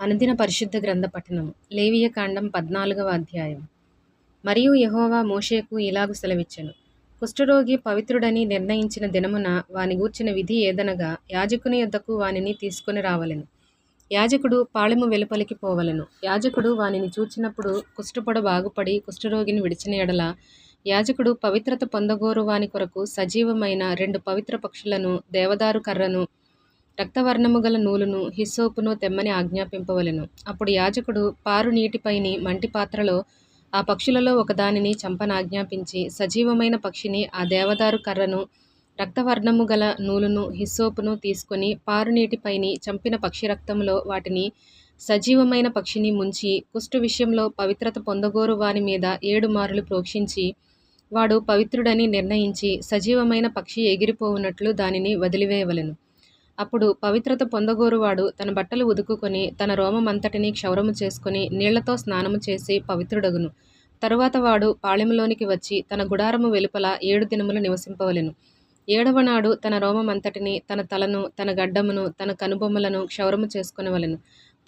అనుదిన పరిశుద్ధ గ్రంథ పఠనము. లేవియకాండం 14వ అధ్యాయం. మరియు యెహోవా మోషేకు ఇలాగు సెలవిచ్చెను. కుష్ఠరోగి పవిత్రుడని నిర్ణయించిన దినమున వాని గూర్చిన విధి ఏదనగా, యాజకుని యొద్దకు వానిని తీసుకొని రావలెను. యాజకుడు పాళెము వెలుపలికి పోవలెను. యాజకుడు వానిని చూచినప్పుడు కుష్ఠపొడ బాగుపడి కుష్ఠరోగిని విడిచిన ఎడల, యాజకుడు పవిత్రత పొందగోరు వాని కొరకు సజీవమైన 2 పవిత్ర పక్షులను, దేవదారు కర్రను, రక్తవర్ణము గల నూలును, హిస్సోపును తెమ్మని ఆజ్ఞాపింపవలెను. అప్పుడు యాజకుడు పారు నీటిపైని మంటి పాత్రలో ఆ పక్షులలో ఒకదానిని చంపనాజ్ఞాపించి, సజీవమైన పక్షిని, ఆ దేవదారు కర్రను, రక్తవర్ణము గల నూలును, హిస్సోపును తీసుకొని పారు నీటిపైని చంపిన పక్షి రక్తములో వాటిని, సజీవమైన పక్షిని ముంచి, కుష్టు విషయంలో పవిత్రత పొందగోరు వాని మీద 7 మారులు ప్రోక్షించి, వాడు పవిత్రుడని నిర్ణయించి సజీవమైన పక్షి ఎగిరిపోవునట్లు దానిని వదిలివేయవలెను. అప్పుడు పవిత్రత పొందగోరువాడు తన బట్టలు ఉదుకుకొని, తన రోమమంతటిని క్షౌరము చేసుకొని, నీళ్లతో స్నానము చేసి పవిత్రుడగును. తరువాత వాడు పాళెములోనికి వచ్చి తన గుడారము వెలుపల 7 దినములు నివసింపవలెను. 7వ నాడు తన రోమమంతటిని, తన తలను, తన గడ్డమును, తన కనుబొమ్మలను క్షౌరము చేసుకొనవలెను.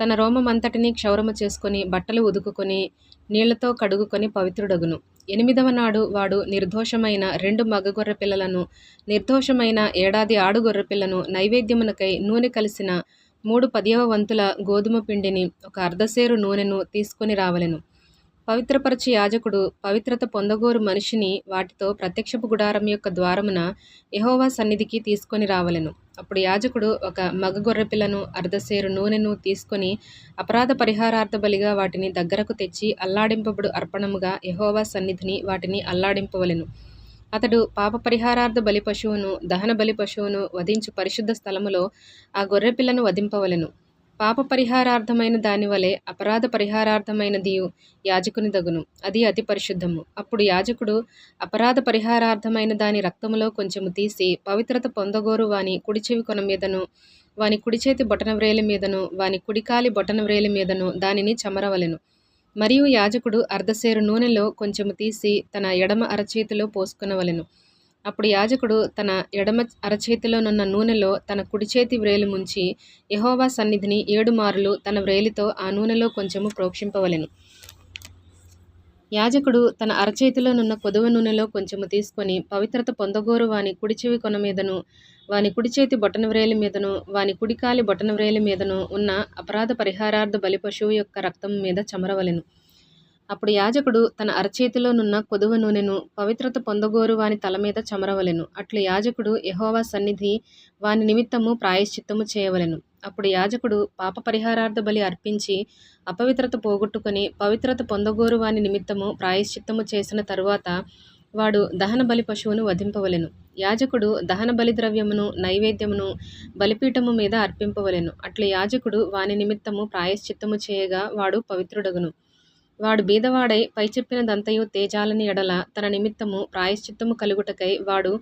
తన రోమమంతటిని క్షౌరము చేసుకొని, బట్టలు ఉదుకుకొని, నీళ్లతో కడుగుకొని పవిత్రుడగును. 8వ నాడు వాడు నిర్దోషమైన 2 మగ గొర్రెపిల్లలను, నిర్దోషమైన ఏడాది ఆడు గొర్రెపిల్లను, నైవేద్యమునకై నూనె కలిసిన 3 10వ వంతుల గోదుమ పిండిని, 1 అర్ధసేరు నూనెను తీసుకొని రావలెను. పవిత్రపరచు యాజకుడు పవిత్రత పొందగోరు మనిషిని వాటితో ప్రత్యక్షపు గుడారం యొక్క ద్వారమున యెహోవా సన్నిధికి తీసుకొని రావలెను. అప్పుడు యాజకుడు 1 మగ గొర్రెపిల్లను, అర్ధసేరు నూనెను తీసుకొని అపరాధ పరిహారార్థ బలిగా వాటిని దగ్గరకు తెచ్చి, అల్లాడింపబడు అర్పణముగా యెహోవా సన్నిధిని వాటిని అల్లాడింపవలెను. అతడు పాప పరిహారార్థ బలి పశువును, దహన బలి పశువును వధించు పరిశుద్ధ స్థలములో ఆ గొర్రెపిల్లను వధింపవలెను. పాప పరిహారార్థమైన దాని వలె అపరాధ పరిహారార్థమైనదియు యాజకుని దగును. అది అతి పరిశుద్ధము. అప్పుడు యాజకుడు అపరాధ పరిహారార్థమైన దాని రక్తములో కొంచెము తీసి, పవిత్రత పొందగోరు వాని కుడిచెవి కొన మీదను, వాని కుడిచేతి బొటనవ్రేలి మీదను, వాని కుడికాలి బొటనవ్రేలి మీదను దానిని చమరవలెను. మరియు యాజకుడు అర్ధసేరు నూనెలో కొంచెము తీసి తన ఎడమ అరచేతిలో పోసుకొనవలెను. అప్పుడు యాజకుడు తన ఎడమ అరచేతిలోనున్న నూనెలో తన కుడిచేతి వ్రేలి ముంచి, యెహోవా సన్నిధిని 7 మారులు తన వ్రేలితో ఆ నూనెలో కొంచెము ప్రోక్షింపవలెను. యాజకుడు తన అరచేతిలోనున్న కొదువ నూనెలో కొంచెము తీసుకొని, పవిత్రత పొందగోరు వాని కుడిచెవి కొన మీదను, వాని కుడిచేతి బొటనవ్రేలి మీదను, వాని కుడికాలి బొటనవ్రేలి మీదను ఉన్న అపరాధ పరిహారార్థ బలి పశువు యొక్క రక్తము మీద చమరవలెను. అప్పుడు యాజకుడు తన అరచేతిలోనున్న కొదువ నూనెను పవిత్రత పొందగోరు వాని తల మీద చమరవలెను. అట్లు యాజకుడు యెహోవా సన్నిధి వాని నిమిత్తము ప్రాయశ్చిత్తము చేయవలెను. అప్పుడు యాజకుడు పాప పరిహారార్థ బలి అర్పించి అపవిత్రత పోగొట్టుకొని, పవిత్రత పొందగోరు వాని నిమిత్తము ప్రాయశ్చిత్తము చేసిన తరువాత వాడు దహన బలి పశువును వధింపవలెను. యాజకుడు దహన బలి ద్రవ్యమును, నైవేద్యమును బలిపీఠము మీద అర్పింపవలెను. అట్లు యాజకుడు వాని నిమిత్తము ప్రాయశ్చిత్తము చేయగా వాడు పవిత్రుడగును. వాడు బీదవాడై పైచెప్పినదంతయు తేజాలని ఎడల తన నిమిత్తము ప్రాయశ్చిత్తము కలుగుటకై వాడు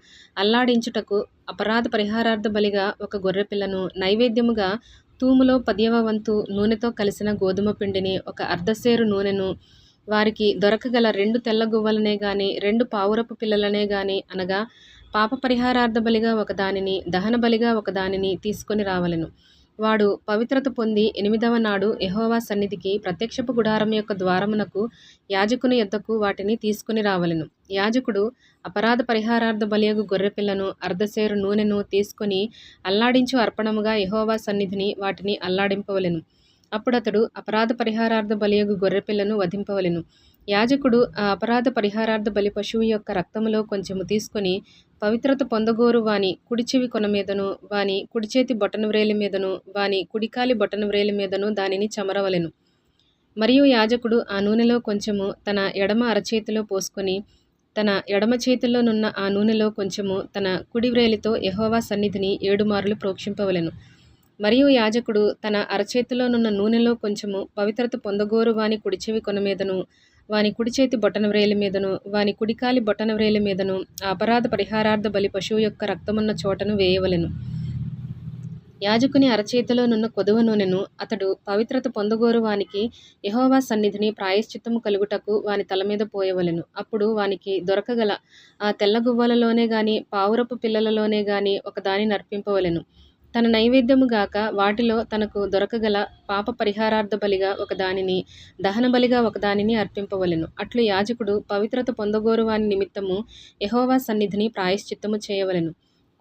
అల్లాడించుటకు అపరాధ పరిహారార్థ బలిగా 1 గొర్రెపిల్లను, నైవేద్యముగా తూములో 10వ వంతు నూనెతో కలిసిన గోదుమ పిండిని, 1 అర్ధసేరు నూనెను, వారికి దొరకగల 2 తెల్ల గువ్వలనే గాని, 2 పావురపు పిల్లలనే గాని, అనగా పాప పరిహారార్థ బలిగా ఒకదానిని, దహన బలిగా ఒకదానిని తీసుకొని రావలెను. వాడు పవిత్రత పొంది 8వ నాడు యెహోవా సన్నిధికి ప్రత్యక్షపు గుడారం యొక్క ద్వారమునకు యాజకుని యొద్దకు వాటిని తీసుకొని రావలెను. యాజకుడు అపరాధ పరిహారార్థ బలియగు గొర్రెపిల్లను, అర్ధసేరు నూనెను తీసుకొని అల్లాడించు అర్పణముగా యెహోవా సన్నిధిని వాటిని అల్లాడింపవలెను. అప్పుడతడు అపరాధ పరిహారార్థ బలియగు గొర్రెపిల్లను వధింపవలెను. యాజకుడు ఆ అపరాధ పరిహారార్థ బలి పశువు యొక్క రక్తములో కొంచెము తీసుకొని, పవిత్రత పొందగోరు వాని కుడిచెవి కొన మీదను, వాని కుడిచేతి బొటనవ్రేలి మీదను, వాని కుడికాలి బొటనవ్రేలి మీదను దానిని చమరవలెను. మరియు యాజకుడు ఆ నూనెలో కొంచెము తన ఎడమ అరచేతిలో పోసుకొని, తన ఎడమ చేతిలోనున్న ఆ నూనెలో కొంచెము తన కుడి వ్రేలితో యెహోవా సన్నిధిని 7 మారులు ప్రోక్షింపవలెను. మరియు యాజకుడు తన అరచేతిలోనున్న నూనెలో కొంచెము పవిత్రత పొందగోరు వాని కుడిచెవి కొన మీదను, వాని కుడిచేతి బొటనవ్రేలి మీదను, వాని కుడికాలి బొటనవ్రేలి మీదను ఆ అపరాధ పరిహారార్థ బలి పశువు యొక్క రక్తమున్న చోటను వేయవలెను. యాజకుని అరచేతిలోనున్న కొదువ నూనెను అతడు పవిత్రత పొందగోరు వానికి యెహోవా సన్నిధిని ప్రాయశ్చిత్తము కలుగుటకు వాని తల మీద పోయవలెను. అప్పుడు వానికి దొరకగల ఆ తెల్ల గువ్వలలోనే గాని, పావురపు పిల్లలలోనే గాని ఒకదానిని అర్పింపవలెను. తన నైవేద్యము గాక వాటిలో తనకు దొరకగల పాప పరిహారార్థ బలిగా ఒకదానిని, దహన బలిగా ఒకదానిని అర్పింపవలెను. అట్లు యాజకుడు పవిత్రత పొందగోరు వాని నిమిత్తము యెహోవా సన్నిధిని ప్రాయశ్చిత్తము చేయవలెను.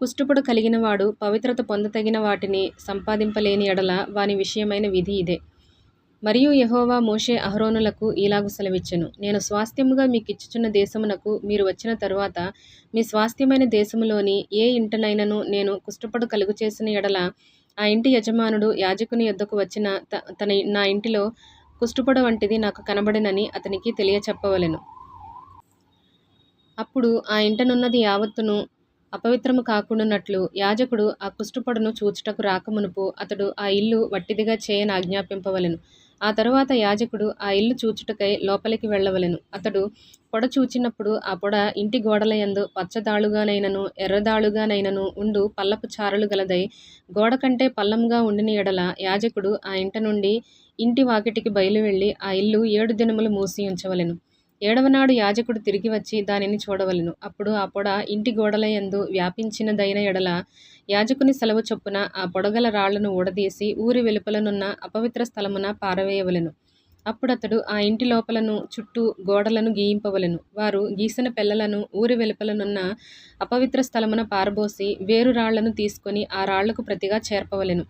కుష్టుపుడు కలిగినవాడు పవిత్రత పొందతగిన వాటిని సంపాదింపలేని ఎడల వాని విషయమైన విధి ఇదే. మరియు యెహోవా మోషే అహరోనులకు ఈలాగు సెలవిచ్చెను. నేను స్వాస్థ్యముగా మీకిచ్చుచున్న దేశమునకు మీరు వచ్చిన తరువాత మీ స్వాస్థ్యమైన దేశములోని ఏ ఇంటనైనను నేను కుష్టుపుడు కలుగచేసిన ఎడల ఆ ఇంటి యజమానుడు యాజకుని యొద్దకు వచ్చిన నా ఇంటిలో కుష్టుపుడు వంటిది నాకు కనబడెనని అతనికి తెలియచెప్పవలెను. అప్పుడు ఆ ఇంటనున్నది యావత్తును అపవిత్రము కాకుండునట్లు యాజకుడు ఆ కుష్టుపుడును చూచుటకు రాకమునుపు అతడు ఆ ఇల్లు వట్టిదిగా చేయనాజ్ఞాపింపవలెను. ఆ తరువాత యాజకుడు ఆ ఇల్లు చూచుటకై లోపలికి వెళ్ళవలెను. అతడు పొడ చూచినప్పుడు ఆ పొడ ఇంటి గోడలయందు పచ్చదాళుగానైనను ఎర్రదాళుగానైనను ఉండు పల్లపు చారలు గలదై గోడ కంటే పల్లముగా ఉండిన ఎడల యాజకుడు ఆ ఇంట నుండి ఇంటి వాకిటికి బయలువెళ్ళి ఆ ఇల్లు 7 దినములు మూసి ఉంచవలెను. 7వనాడు యాజకుడు తిరిగి వచ్చి దానిని చూడవలెను. అప్పుడు ఆ పొడ ఇంటి గోడలయందు వ్యాపించినదైన ఎడల యాజకుని సెలవు చొప్పున ఆ పొడగల రాళ్లను ఊడదీసి ఊరి వెలుపలనున్న అపవిత్ర స్థలమున పారవేయవలెను. అప్పుడతడు ఆ ఇంటి లోపలను చుట్టూ గోడలను గీయింపవలెను. వారు గీసిన పెల్లలను ఊరి వెలుపలనున్న అపవిత్ర స్థలమున పారబోసి వేరు రాళ్లను తీసుకొని ఆ రాళ్లకు ప్రతిగా చేర్పవలెను.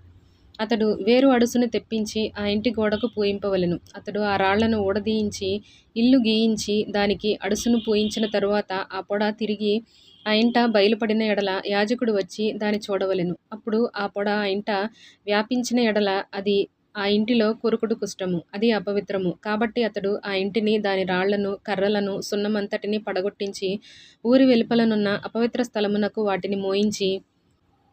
అతడు వేరు అడుసును తెప్పించి ఆ ఇంటి గోడకు పూయింపవలెను. అతడు ఆ రాళ్లను ఊడదీయించి ఇల్లు గీయించి దానికి అడుసును పూయించిన తరువాత ఆ పొడ తిరిగి ఆ ఇంట బయలుపడిన ఎడల యాజకుడు వచ్చి దాని చూడవలెను. అప్పుడు ఆ పొడ ఆ ఇంట వ్యాపించిన ఎడల అది ఆ ఇంటిలో కొరుకుడు కుష్ఠము, అది అపవిత్రము. కాబట్టి అతడు ఆ ఇంటిని, దాని రాళ్లను, కర్రలను, సున్నమంతటిని పడగొట్టించి ఊరి వెలుపలనున్న అపవిత్ర స్థలమునకు వాటిని మోయించి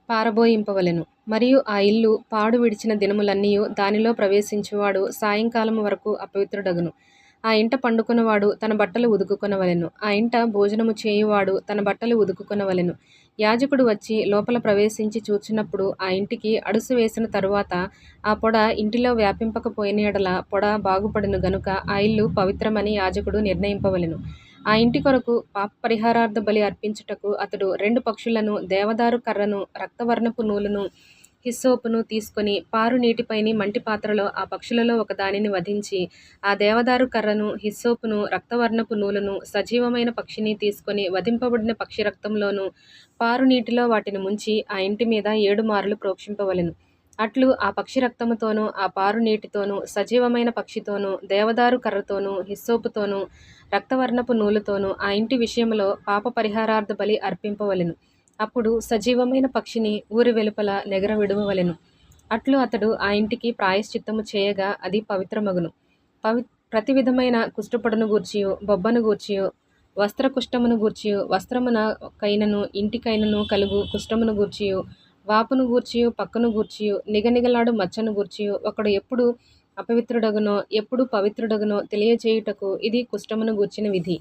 పారబోయింపవలెను. మరియు ఆ ఇల్లు పాడు విడిచిన దినములన్నీయు దానిలో ప్రవేశించువాడు సాయంకాలము వరకు అపవిత్రుడగును. ఆ ఇంట పండుకొనువాడు తన బట్టలు ఉదుకుకొనవలెను. ఆ ఇంట భోజనము చేయువాడు తన బట్టలు ఉదుకుకొనవలెను. యాజకుడు వచ్చి లోపల ప్రవేశించి చూచినప్పుడు ఆ ఇంటికి అడుసు వేసిన తరువాత ఆ పొడ ఇంటిలో వ్యాపింపకపోయిన ఎడల పొడ బాగుపడును గనుక ఆ ఇల్లు పవిత్రమని యాజకుడు నిర్ణయింపవలెను. ఆ ఇంటి కొరకు పాప పరిహారార్థ బలి అర్పించుటకు అతడు 2 పక్షులను, దేవదారు కర్రను, రక్తవర్ణపు నూలును, హిస్సోపును తీసుకొని పారు నీటిపైని మంటి పాత్రలో ఆ పక్షులలో ఒకదానిని వధించి ఆ దేవదారు కర్రను, హిస్సోపును, రక్తవర్ణపు నూలును సజీవమైన పక్షిని తీసుకొని వధింపబడిన పక్షి రక్తంలోను పారు నీటిలో వాటిని ముంచి ఆ ఇంటి మీద 7 మార్లు ప్రోక్షింపవలెను. అట్లు ఆ పక్షి రక్తముతోనూ ఆ పారు నీటితోనూ సజీవమైన పక్షితోనూ దేవదారు కర్రతోనూ హిస్సోపుతోనూ రక్తవర్ణపు నూలుతోనూ ఆ ఇంటి విషయములో పాప పరిహారార్థ బలి అర్పింపవలెను. అప్పుడు సజీవమైన పక్షిని ఊరి వెలుపల నెగర విడువవలెను. అట్లు అతడు ఆ ఇంటికి ప్రాయశ్చిత్తము చేయగా అది పవిత్రమగును. ప్రతి విధమైన కుష్ఠపుడును గూర్చియు బొబ్బను గూర్చియు వస్త్ర కుష్ఠమును గూర్చియు వస్త్రమున కైనను ఇంటికైనను కలుగు కుష్ఠమును గూర్చియు వాపును గూర్చియు పక్కను గూర్చియు నిగనిగలాడు మచ్చను గూర్చియు ఒకడు ఎప్పుడు అపవిత్రుడగునో ఎప్పుడు పవిత్రుడగునో తెలియచేయుటకు ఇది కుష్ఠమును గూర్చిన విధి.